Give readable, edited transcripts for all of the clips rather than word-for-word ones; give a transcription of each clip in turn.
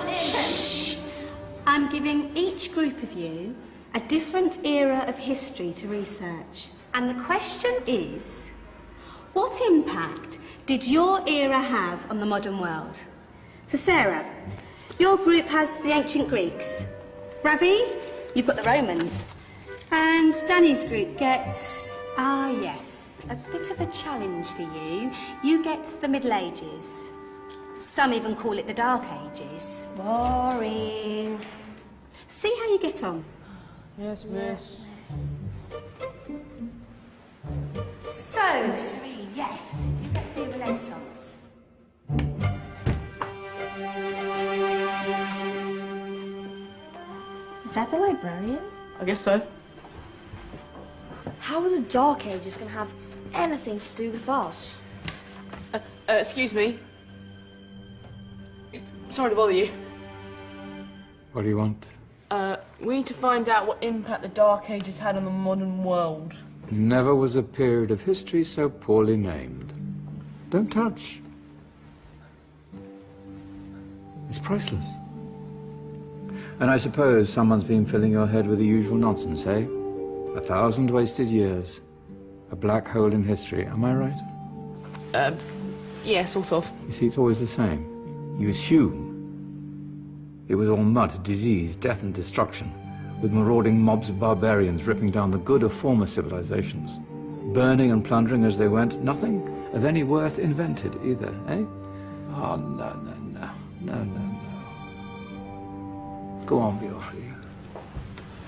Shh. I'm giving each group of you a different era of history to research. And the question is, what impact did your era have on the modern world? So Sarah, your group has the ancient Greeks. Ravi, you've got the Romans. And Danny's group gets, yes, a bit of a challenge for you. You get the Middle Ages. Some even call it the Dark Ages. Boring. See how you get on. Yes, miss. So, Serene, yes, you get the Renaissance. Is that the librarian? I guess so. How are the Dark Ages going to have anything to do with us? Excuse me. Sorry to bother you. What do you want? We need to find out what impact the Dark Ages had on the modern world. Never was a period of history so poorly named. Don't touch. It's priceless. And I suppose someone's been filling your head with the usual nonsense, eh? 1,000 wasted years. A black hole in history, am I right? Yeah, sort of. You see, it's always the same. You assume it was all mud, disease, death and destruction, with marauding mobs of barbarians ripping down the good of former civilizations, burning and plundering as they went, nothing of any worth invented either, eh? Oh, no. Go on, Beofrey.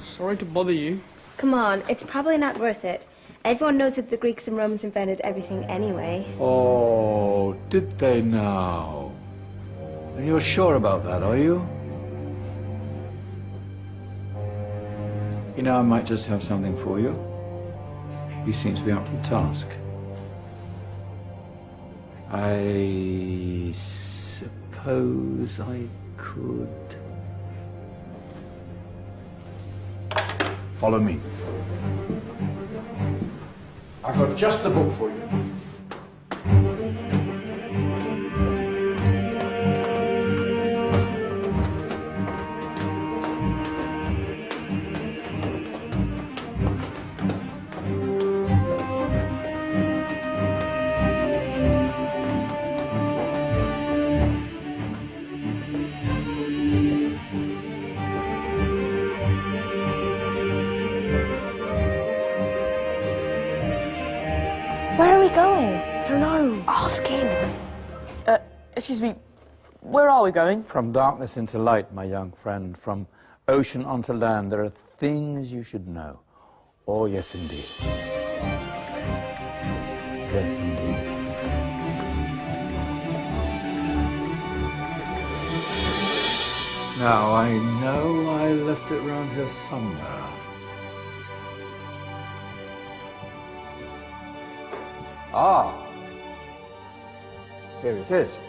Sorry to bother you. Come on, it's probably not worth it. Everyone knows that the Greeks and Romans invented everything anyway. Oh, did they now? And you're sure about that, are you? You know, I might just have something for you. You seem to be up to the task. I suppose I could... Follow me. I've got just the book for you. Where are we going? I don't know. Ask him. Excuse me. Where are we going? From darkness into light, my young friend. From ocean onto land, there are things you should know. Oh, yes, indeed. Yes, indeed. Now, I know I left it around here somewhere. Ah, here it is.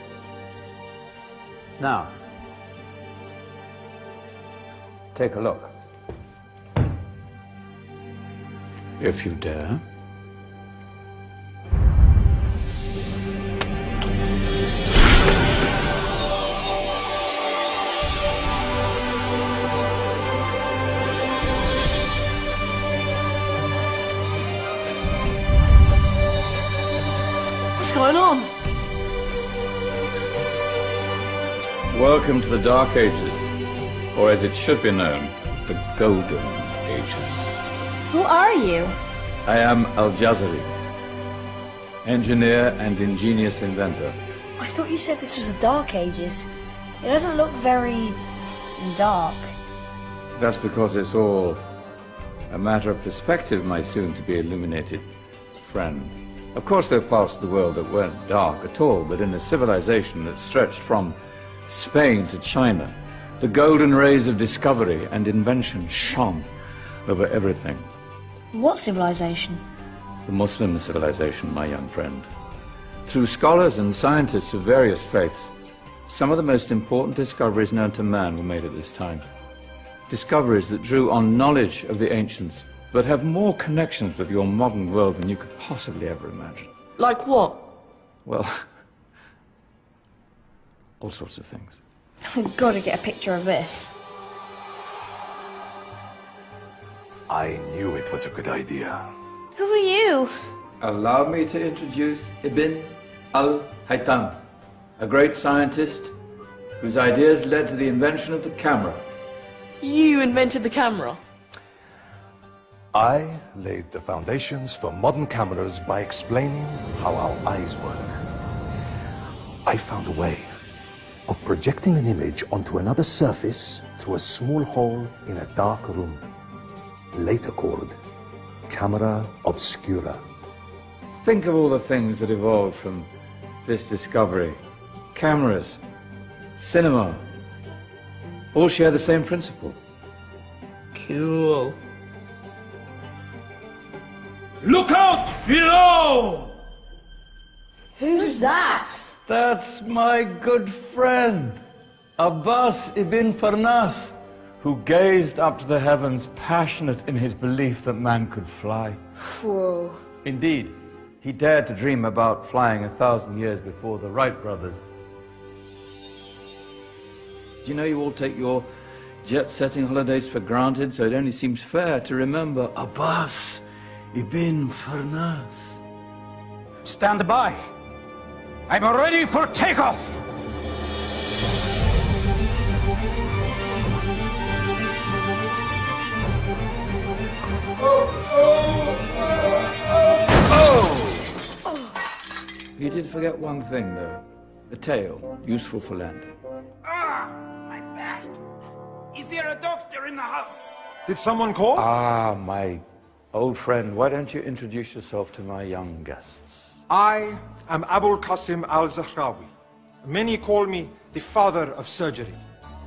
Now, take a look. If you dare. What's going on? Welcome to the Dark Ages, or as it should be known, the Golden Ages. Who are you? I am Al-Jazari, engineer and ingenious inventor. I thought you said this was the Dark Ages. It doesn't look very... dark. That's because it's all a matter of perspective, my soon-to-be illuminated friend. Of course, there are parts of the world that weren't dark at all, but in a civilization that stretched from Spain to China, the golden rays of discovery and invention shone over everything. What civilization? The Muslim civilization, my young friend. Through scholars and scientists of various faiths, some of the most important discoveries known to man were made at this time. Discoveries that drew on knowledge of the ancients, but have more connections with your modern world than you could possibly ever imagine. Like what? Well, all sorts of things. I've got to get a picture of this. I knew it was a good idea. Who are you? Allow me to introduce Ibn al-Haytham, a great scientist whose ideas led to the invention of the camera. You invented the camera? I laid the foundations for modern cameras by explaining how our eyes work. I found a way of projecting an image onto another surface through a small hole in a dark room, later called camera obscura. Think of all the things that evolved from this discovery. Cameras, cinema, all share the same principle. Cool. Look out below! Who's that? That's my good friend, Abbas ibn Farnas, who gazed up to the heavens, passionate in his belief that man could fly. Whoa. Indeed, he dared to dream about flying 1,000 years before the Wright brothers. Do you know you all take your jet-setting holidays for granted, so it only seems fair to remember Abbas ibn Farnas. Stand by. I'm ready for takeoff. You did forget one thing, though. A tail, useful for landing. My back. Is there a doctor in the house? Did someone call? Ah, my old friend, why don't you introduce yourself to my young guests? I am Abul Qasim al-Zahrawi. Many call me the father of surgery.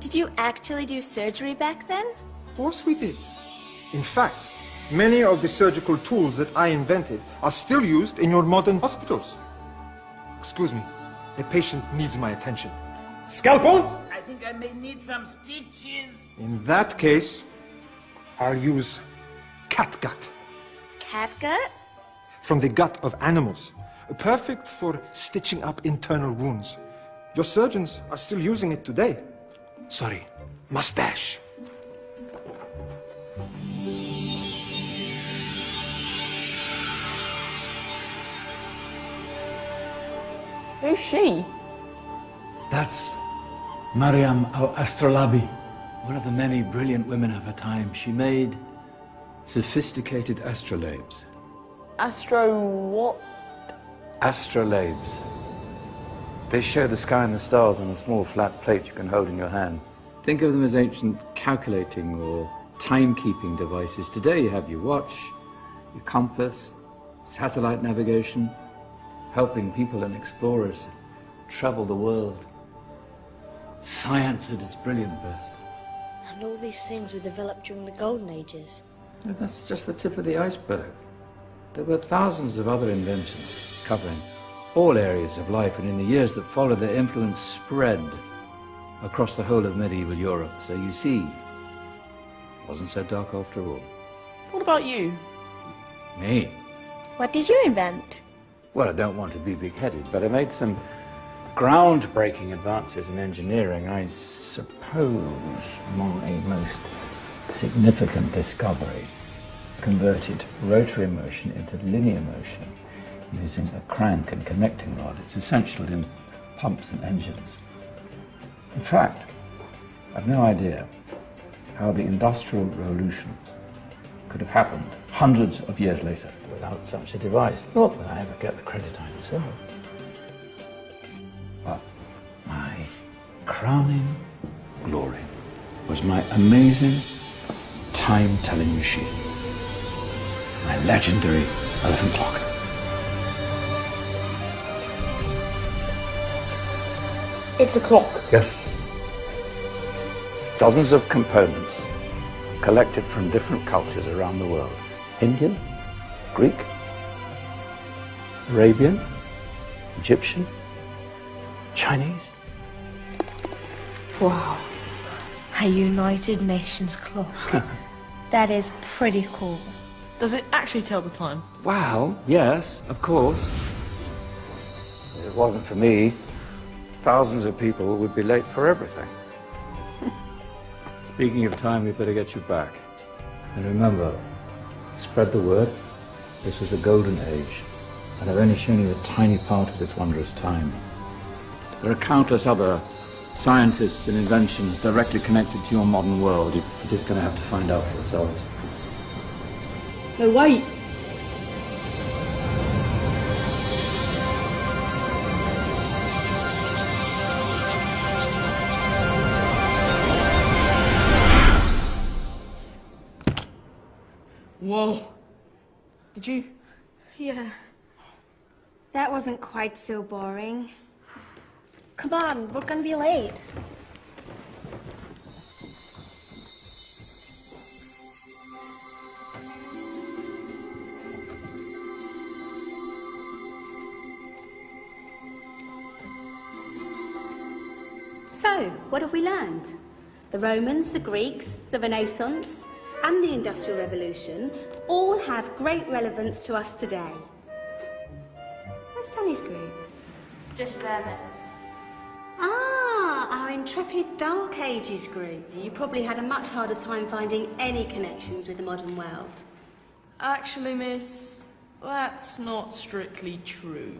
Did you actually do surgery back then? Of course we did. In fact, many of the surgical tools that I invented are still used in your modern hospitals. Excuse me, a patient needs my attention. Scalpel? I think I may need some stitches. In that case, I'll use catgut. Catgut? From the gut of animals. Perfect for stitching up internal wounds. Your surgeons are still using it today. Sorry, mustache. Who's she? That's Maryam al-Astrolabi, one of the many brilliant women of her time. She made sophisticated astrolabes. Astro what? Astrolabes. They show the sky and the stars on a small flat plate you can hold in your hand. Think of them as ancient calculating or timekeeping devices. Today you have your watch, your compass, satellite navigation, helping people and explorers travel the world. Science at its brilliant best. And all these things were developed during the Golden Ages. And that's just the tip of the iceberg. There were thousands of other inventions covering all areas of life, and in the years that followed, their influence spread across the whole of medieval Europe. So you see, it wasn't so dark after all. What about you? Me? What did you invent? Well, I don't want to be big-headed, but I made some groundbreaking advances in engineering. I suppose my most significant discovery converted rotary motion into linear motion using a crank and connecting rod. It's essential in pumps and engines. In fact, I've no idea how the Industrial Revolution could have happened hundreds of years later without such a device. Not that I ever get the credit I deserve. But my crowning glory was my amazing time-telling machine. My legendary elephant clock. It's a clock. Yes. Dozens of components collected from different cultures around the world. Indian, Greek, Arabian, Egyptian, Chinese. Wow. A United Nations clock. That is pretty cool. Does it actually tell the time? Wow, yes, of course. If it wasn't for me, thousands of people would be late for everything. Speaking of time, we'd better get you back. And remember, spread the word. This was a golden age, and I've only shown you a tiny part of this wondrous time. There are countless other scientists and inventions directly connected to your modern world. You're just going to have to find out for yourselves. No, wait! Whoa. Did you? Yeah. That wasn't quite so boring. Come on, we're gonna be late. So, what have we learned? The Romans, the Greeks, the Renaissance, and the Industrial Revolution all have great relevance to us today. Where's Danny's group? Just there, miss. Ah, our intrepid Dark Ages group. You probably had a much harder time finding any connections with the modern world. Actually, miss, that's not strictly true.